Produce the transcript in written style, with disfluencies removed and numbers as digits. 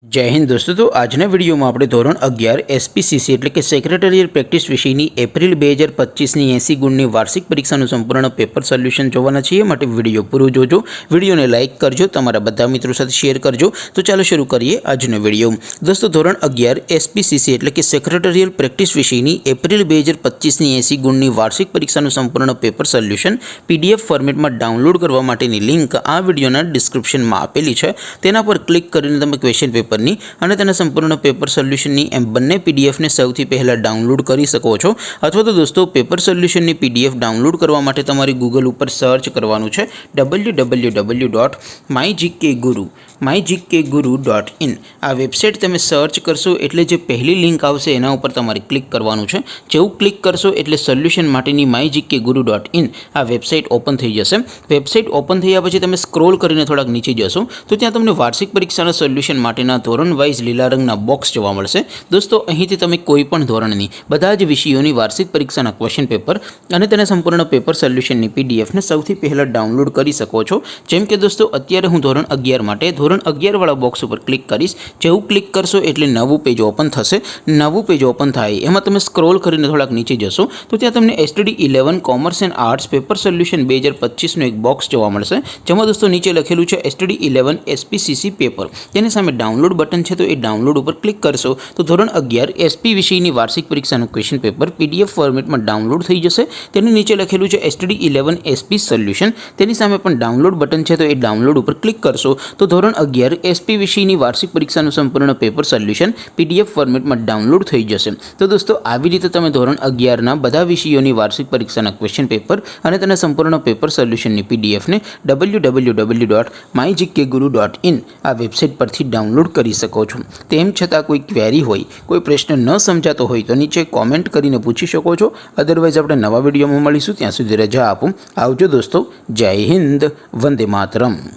जय हिंद दोस्तों। तो આજના વિડીયોમાં આપણે ધોરણ 11 એસપીસીસી એટલે કે સેક્રેટરીયલ પ્રેક્ટિસ વિષયની એપ્રિલ 2025ની 80 ગુણની વાર્ષિક પરીક્ષાનું સંપૂર્ણ પેપર સોલ્યુશન જોવાના છીએ। માટે વિડીયો પૂરો જોજો, વિડીયોને લાઇક કરજો, તમારા બધા મિત્રો સાથે શેર કરજો। તો ચાલો શરૂ કરીએ આજનો વિડીયો। દોસ્તો ધોરણ 11 એસપીસીસી એટલે કે સેક્રેટરીયલ પ્રેક્ટિસ વિષયની એપ્રિલ 2025ની 80 ગુણની વાર્ષિક પરીક્ષાનું સંપૂર્ણ પેપર સોલ્યુશન પીડીએફ ફોર્મેટમાં ડાઉનલોડ કરવા માટેની લિંક આ વિડીયોના ડિસ્ક્રિપ્શનમાં આપેલી છે। તેના પર ક્લિક કરીને તમે ક્વેશ્ચન પેપર અને તેના સંપૂર્ણ પેપર સોલ્યુશનની એમ બંને પીડીએફને સૌથી પહેલાં ડાઉનલોડ કરી શકો છો। અથવા તો દોસ્તો પેપર સોલ્યુશનની પીડીએફ ડાઉનલોડ કરવા માટે તમારે ગૂગલ ઉપર સર્ચ કરવાનું છે www.mygkguru.in। આ વેબસાઇટ તમે સર્ચ કરશો એટલે જે પહેલી લિંક આવશે એના ઉપર તમારે ક્લિક કરવાનું છે। જેવું ક્લિક કરશો એટલે સોલ્યુશન માટેની mygkguru.in આ વેબસાઇટ ઓપન થઈ જશે। વેબસાઇટ ઓપન થયા પછી તમે સ્ક્રોલ કરીને થોડાક નીચે જશો તો ત્યાં તમને વાર્ષિક પરીક્ષાના સોલ્યુશન માટેના ધોરણ વાઇઝ લીલા રંગના બોક્સ જોવા મળશે। દોસ્તો અહીંથી તમે કોઈ પણ ધોરણની બધા જ વિષયોની વાર્ષિક પરીક્ષાના ક્વેશ્ચન પેપર અને તેના સંપૂર્ણ પેપર સોલ્યુશનની પીડીએફને સૌથી પહેલાં ડાઉનલોડ કરી શકો છો। જેમ કે દોસ્તો અત્યારે હું ધોરણ 11 માટે ધોરણ 11 વાળા બોક્સ ઉપર ક્લિક કરીશ। જેવું ક્લિક કરશો એટલે નવું પેજ ઓપન થશે। નવું પેજ ઓપન થાય એમાં તમે સ્ક્રોલ કરીને થોડાક નીચે જશો તો ત્યાં તમને STD 11 commerce and arts paper solution 2025નું એક બોક્સ જોવા મળશે। જેમાં દોસ્તો નીચે લખેલું છે STD 11 એસપીસીસી પેપર। તેની સામે ડાઉનલોડ બટન છે તો એ ડાઉનલોડ ઉપર ક્લિક કરશો તો ધોરણ 11 એસપી વિષયની વાર્ષિક પરીક્ષાનું ક્વેશ્ચન પેપર પીડીએફ ફોર્મેટમાં ડાઉનલોડ થઈ જશે। તેની નીચે લખેલું છે STD 11 એસપી સોલ્યુશન। તેની સામે પણ ડાઉનલોડ બટન છે તો એ ડાઉનલોડ ઉપર ક્લિક કરશો તો ધોરણ 11 એસપી વિષયની વાર્ષિક પરીક્ષાનું સંપૂર્ણ પેપર સોલ્યુશન પીડીએફ ફોર્મેટમાં ડાઉનલોડ થઈ જશે। તો દોસ્તો આવી રીતે તમે ધોરણ 11ના બધા વિષયોની વાર્ષિક પરીક્ષાના ક્વેશ્ચન પેપર અને તેના સંપૂર્ણ પેપર સોલ્યુશનની પીડીએફને www.mygkguru.in આ વેબસાઇટ પરથી ડાઉનલોડ કરી શકો છો। તેમ છતાં કોઈ ક્વેરી હોય, કોઈ પ્રશ્ન ન સમજાતો હોય તો નીચે કોમેન્ટ કરીને પૂછી શકો છો। અદરવાઇઝ આપણે નવા વિડીયોમાં મળીશું, ત્યાં સુધી રજા આપો। આવજો દોસ્તો, જય હિન્દ, વંદે માતરમ।